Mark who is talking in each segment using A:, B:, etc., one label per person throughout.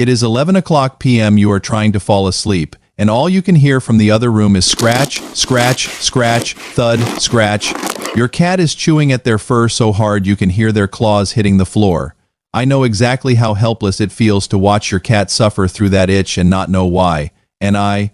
A: It is 11 o'clock p.m. You are trying to fall asleep, and all you can hear from the other room is scratch, scratch, scratch, thud, scratch. Your cat is chewing at their fur so hard you can hear their claws hitting the floor. I know exactly how helpless it feels to watch your cat suffer through that itch and not know why. And I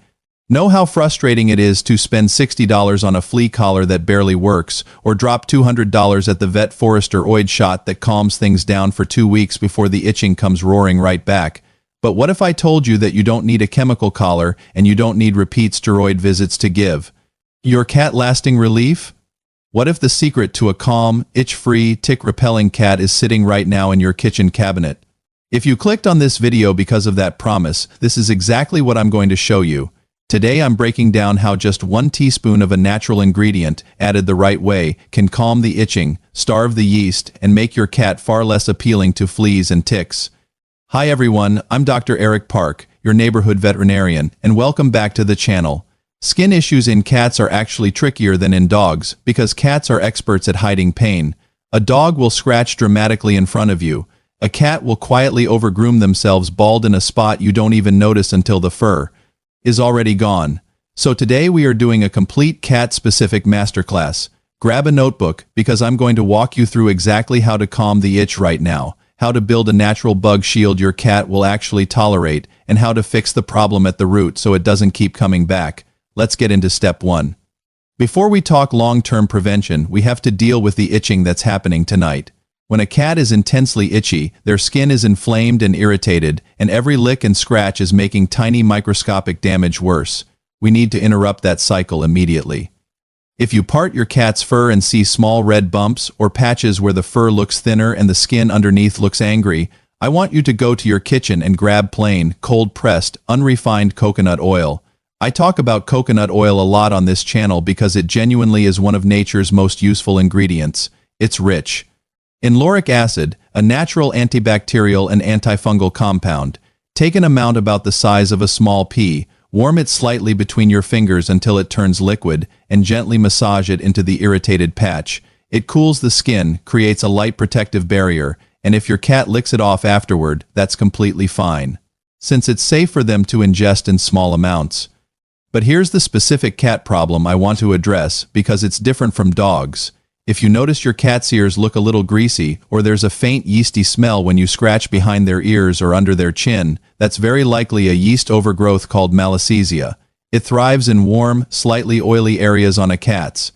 A: know how frustrating it is to spend $60 on a flea collar that barely works, or drop $200 at the vet for a steroid shot that calms things down for 2 weeks before the itching comes roaring right back. But what if I told you that you don't need a chemical collar and you don't need repeat steroid visits to give your cat lasting relief? What if the secret to a calm, itch-free, tick-repelling cat is sitting right now in your kitchen cabinet? If you clicked on this video because of that promise, this is exactly what I'm going to show you. Today I'm breaking down how just 1 teaspoon of a natural ingredient, added the right way, can calm the itching, starve the yeast, and make your cat far less appealing to fleas and ticks. Hi everyone, I'm Dr. Eric Park, your neighborhood veterinarian, and welcome back to the channel. Skin issues in cats are actually trickier than in dogs, because cats are experts at hiding pain. A dog will scratch dramatically in front of you. A cat will quietly overgroom themselves bald in a spot you don't even notice until the fur is already gone. So today we are doing a complete cat-specific masterclass. Grab a notebook, because I'm going to walk you through exactly how to calm the itch right now, how to build a natural bug shield your cat will actually tolerate, and how to fix the problem at the root so it doesn't keep coming back. Let's get into step 1. Before we talk long-term prevention, we have to deal with the itching that's happening tonight. When a cat is intensely itchy, their skin is inflamed and irritated, and every lick and scratch is making tiny microscopic damage worse. We need to interrupt that cycle immediately. If you part your cat's fur and see small red bumps or patches where the fur looks thinner and the skin underneath looks angry, I want you to go to your kitchen and grab plain, cold-pressed, unrefined coconut oil. I talk about coconut oil a lot on this channel because it genuinely is one of nature's most useful ingredients. It's rich in lauric acid, a natural antibacterial and antifungal compound. Take an amount about the size of a small pea, warm it slightly between your fingers until it turns liquid, and gently massage it into the irritated patch. It cools the skin, creates a light protective barrier, and if your cat licks it off afterward, that's completely fine, since it's safe for them to ingest in small amounts. But here's the specific cat problem I want to address, because it's different from dogs. If you notice your cat's ears look a little greasy, or there's a faint yeasty smell when you scratch behind their ears or under their chin, that's very likely a yeast overgrowth called malassezia. It thrives in warm, slightly oily areas on a cat's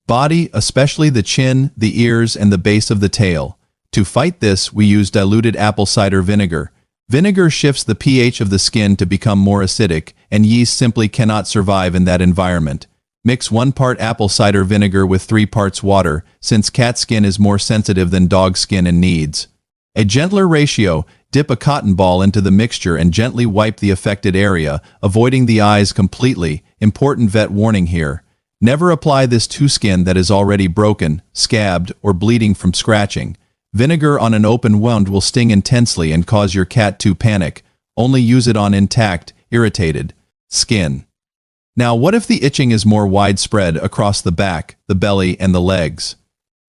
A: body, especially the chin, the ears, and the base of the tail. To fight this, we use diluted apple cider vinegar. Vinegar shifts the pH of the skin to become more acidic, and yeast simply cannot survive in that environment. Mix 1 part apple cider vinegar with 3 parts water, since cat skin is more sensitive than dog skin and needs a gentler ratio. Dip a cotton ball into the mixture and gently wipe the affected area, avoiding the eyes completely. Important vet warning here. Never apply this to skin that is already broken, scabbed, or bleeding from scratching. Vinegar on an open wound will sting intensely and cause your cat to panic. Only use it on intact, irritated skin. Now, what if the itching is more widespread across the back, the belly, and the legs?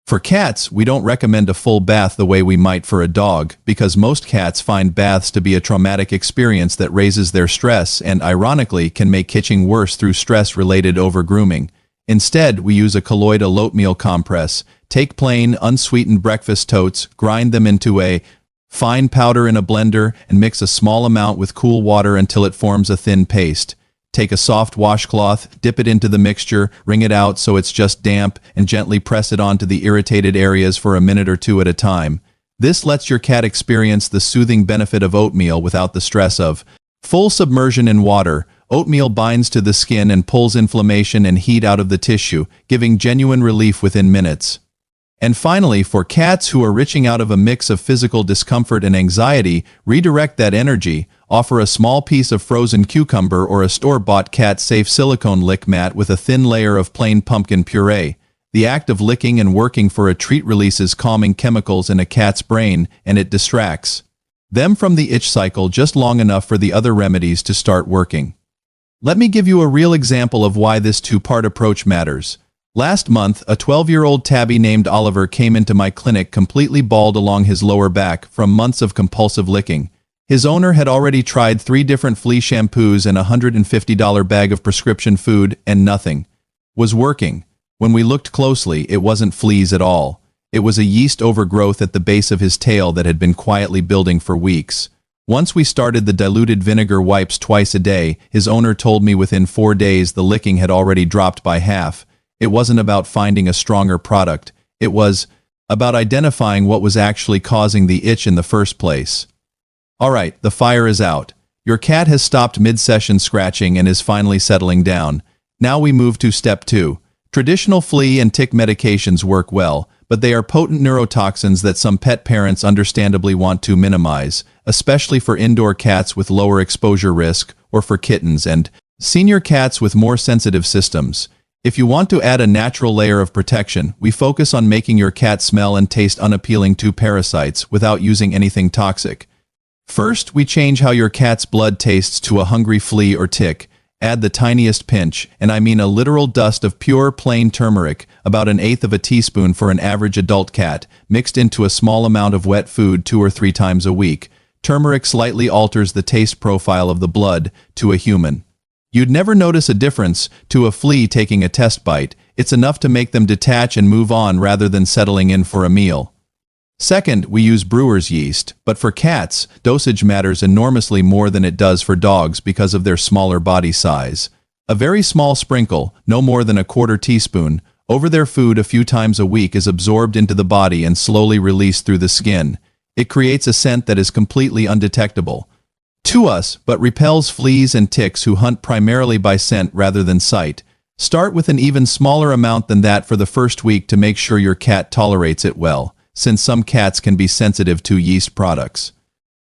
A: For cats, we don't recommend a full bath the way we might for a dog, because most cats find baths to be a traumatic experience that raises their stress and, ironically, can make itching worse through stress-related overgrooming. Instead, we use a colloidal oatmeal compress. Take plain, unsweetened breakfast oats, grind them into a fine powder in a blender, and mix a small amount with cool water until it forms a thin paste. Take a soft washcloth, dip it into the mixture, wring it out so it's just damp, and gently press it onto the irritated areas for a minute or 2 at a time. This lets your cat experience the soothing benefit of oatmeal without the stress of full submersion in water. Oatmeal binds to the skin and pulls inflammation and heat out of the tissue, giving genuine relief within minutes. And finally, for cats who are reaching out of a mix of physical discomfort and anxiety, redirect that energy. Offer a small piece of frozen cucumber or a store-bought cat-safe silicone lick mat with a thin layer of plain pumpkin puree. The act of licking and working for a treat releases calming chemicals in a cat's brain, and it distracts them from the itch cycle just long enough for the other remedies to start working. Let me give you a real example of why this 2-part approach matters. Last month, a 12-year-old tabby named Oliver came into my clinic completely bald along his lower back from months of compulsive licking. His owner had already tried 3 different flea shampoos and a $150 bag of prescription food, and nothing was working. When we looked closely, it wasn't fleas at all. It was a yeast overgrowth at the base of his tail that had been quietly building for weeks. Once we started the diluted vinegar wipes twice a day, his owner told me within 4 days the licking had already dropped by half. It wasn't about finding a stronger product. It was about identifying what was actually causing the itch in the first place. All right, the fire is out. Your cat has stopped mid-session scratching and is finally settling down. Now we move to step 2. Traditional flea and tick medications work well, but they are potent neurotoxins that some pet parents understandably want to minimize, especially for indoor cats with lower exposure risk or for kittens and senior cats with more sensitive systems. If you want to add a natural layer of protection, we focus on making your cat smell and taste unappealing to parasites without using anything toxic. First, we change how your cat's blood tastes to a hungry flea or tick. Add the tiniest pinch, and I mean a literal dust of pure, plain turmeric, about 1/8 of a teaspoon for an average adult cat, mixed into a small amount of wet food 2 or 3 times a week. Turmeric slightly alters the taste profile of the blood to a human. You'd never notice a difference to a flea taking a test bite. It's enough to make them detach and move on rather than settling in for a meal. Second, we use brewer's yeast, but for cats, dosage matters enormously more than it does for dogs because of their smaller body size. A very small sprinkle, no more than 1/4 teaspoon, over their food a few times a week is absorbed into the body and slowly released through the skin. It creates a scent that is completely undetectable to us, but repels fleas and ticks who hunt primarily by scent rather than sight. Start with an even smaller amount than that for the first week to make sure your cat tolerates it well, since some cats can be sensitive to yeast products.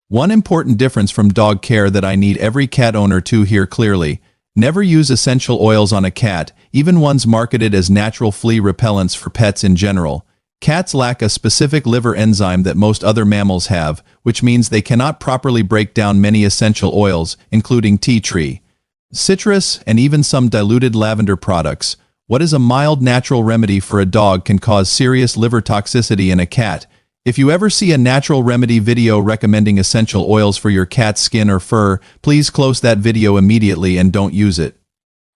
A: One important difference from dog care that I need every cat owner to hear clearly: never use essential oils on a cat, even ones marketed as natural flea repellents for pets in general. Cats lack a specific liver enzyme that most other mammals have, which means they cannot properly break down many essential oils, including tea tree, citrus, and even some diluted lavender products. What is a mild natural remedy for a dog can cause serious liver toxicity in a cat. If you ever see a natural remedy video recommending essential oils for your cat's skin or fur, please close that video immediately and don't use it.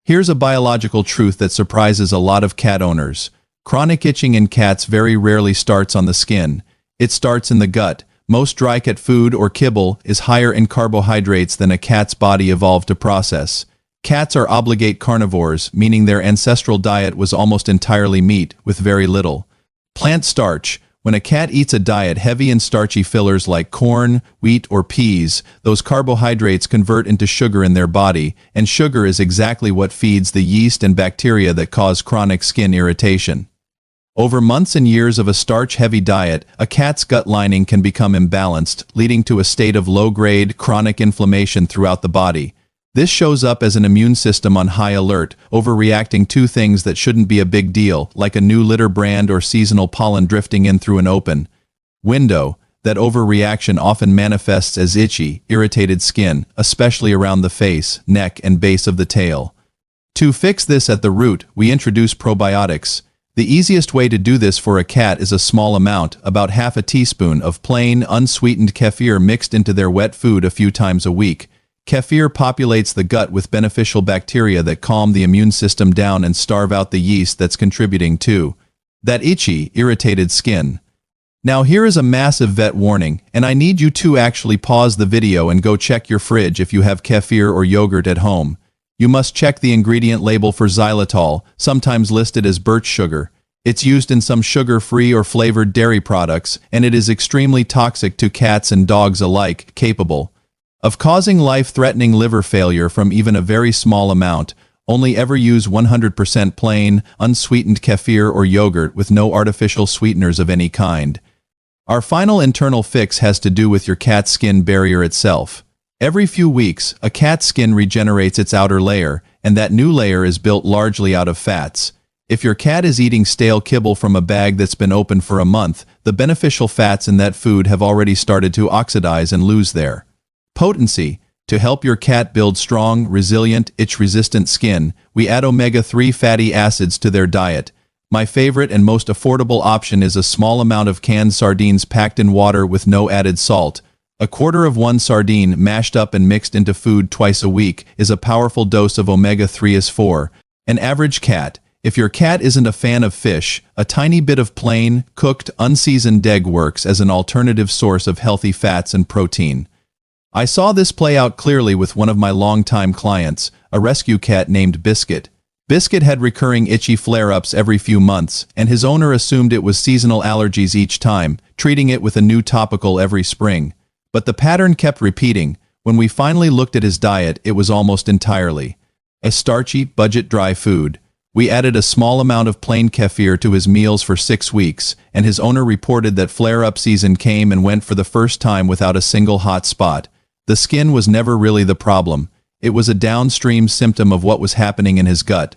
A: Here's a biological truth that surprises a lot of cat owners. Chronic itching in cats very rarely starts on the skin. It starts in the gut. Most dry cat food or kibble is higher in carbohydrates than a cat's body evolved to process. Cats are obligate carnivores, meaning their ancestral diet was almost entirely meat, with very little plant starch. When a cat eats a diet heavy in starchy fillers like corn, wheat, or peas, those carbohydrates convert into sugar in their body, and sugar is exactly what feeds the yeast and bacteria that cause chronic skin irritation. Over months and years of a starch-heavy diet, a cat's gut lining can become imbalanced, leading to a state of low-grade, chronic inflammation throughout the body. This shows up as an immune system on high alert, overreacting to things that shouldn't be a big deal, like a new litter brand or seasonal pollen drifting in through an open window. That overreaction often manifests as itchy, irritated skin, especially around the face, neck, and base of the tail. To fix this at the root, we introduce probiotics. The easiest way to do this for a cat is a small amount, about half a teaspoon, of plain, unsweetened kefir mixed into their wet food a few times a week. Kefir populates the gut with beneficial bacteria that calm the immune system down and starve out the yeast that's contributing to that itchy, irritated skin. Now here is a massive vet warning, and I need you to actually pause the video and go check your fridge if you have kefir or yogurt at home. You must check the ingredient label for xylitol, sometimes listed as birch sugar. It's used in some sugar-free or flavored dairy products, and it is extremely toxic to cats and dogs alike, capable of causing life-threatening liver failure from even a very small amount. Only ever use 100% plain, unsweetened kefir or yogurt with no artificial sweeteners of any kind. Our final internal fix has to do with your cat's skin barrier itself. Every few weeks, a cat's skin regenerates its outer layer, and that new layer is built largely out of fats. If your cat is eating stale kibble from a bag that's been open for a month, the beneficial fats in that food have already started to oxidize and lose their potency. To help your cat build strong, resilient, itch-resistant skin, we add omega-3 fatty acids to their diet. My favorite and most affordable option is a small amount of canned sardines packed in water with no added salt. A quarter of one sardine mashed up and mixed into food twice a week is a powerful dose of omega-3s for an average cat. If your cat isn't a fan of fish, a tiny bit of plain, cooked, unseasoned egg works as an alternative source of healthy fats and protein. I saw this play out clearly with one of my longtime clients, a rescue cat named Biscuit. Biscuit had recurring itchy flare-ups every few months, and his owner assumed it was seasonal allergies each time, treating it with a new topical every spring. But the pattern kept repeating. When we finally looked at his diet, it was almost entirely a starchy, budget dry food. We added a small amount of plain kefir to his meals for 6 weeks, and his owner reported that flare-up season came and went for the first time without a single hot spot. The skin was never really the problem. It was a downstream symptom of what was happening in his gut.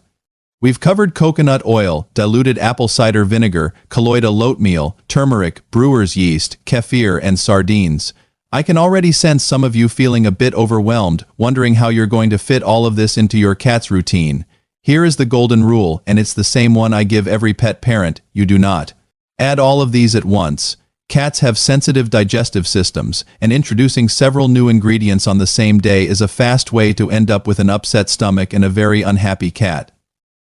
A: We've covered coconut oil, diluted apple cider vinegar, colloidal oatmeal, turmeric, brewer's yeast, kefir, and sardines. I can already sense some of you feeling a bit overwhelmed, wondering how you're going to fit all of this into your cat's routine. Here is the golden rule, and it's the same one I give every pet parent: you do not add all of these at once. Cats have sensitive digestive systems, and introducing several new ingredients on the same day is a fast way to end up with an upset stomach and a very unhappy cat.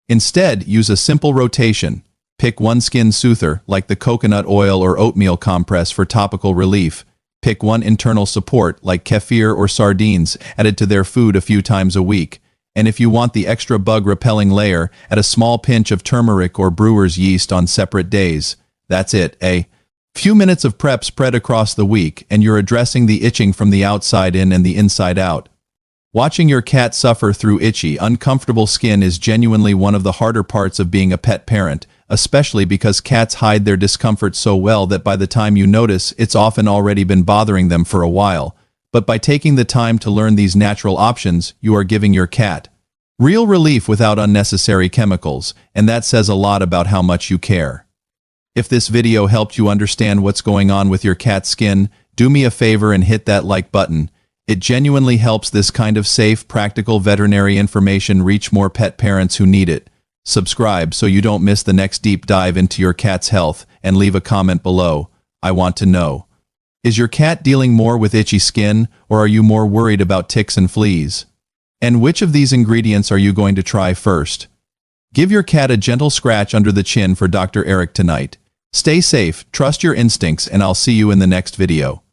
A: Instead, use a simple rotation. Pick one skin soother, like the coconut oil or oatmeal compress for topical relief. Pick one internal support, like kefir or sardines, added to their food a few times a week. And if you want the extra bug-repelling layer, add a small pinch of turmeric or brewer's yeast on separate days. That's it, A few minutes of prep spread across the week, and you're addressing the itching from the outside in and the inside out. Watching your cat suffer through itchy, uncomfortable skin is genuinely one of the harder parts of being a pet parent, especially because cats hide their discomfort so well that by the time you notice, it's often already been bothering them for a while. But by taking the time to learn these natural options, you are giving your cat real relief without unnecessary chemicals, and that says a lot about how much you care. If this video helped you understand what's going on with your cat's skin, do me a favor and hit that like button. It genuinely helps this kind of safe, practical veterinary information reach more pet parents who need it. Subscribe so you don't miss the next deep dive into your cat's health, and leave a comment below. I want to know. Is your cat dealing more with itchy skin, or are you more worried about ticks and fleas? And which of these ingredients are you going to try first? Give your cat a gentle scratch under the chin for Dr. Eric tonight. Stay safe, trust your instincts, and I'll see you in the next video.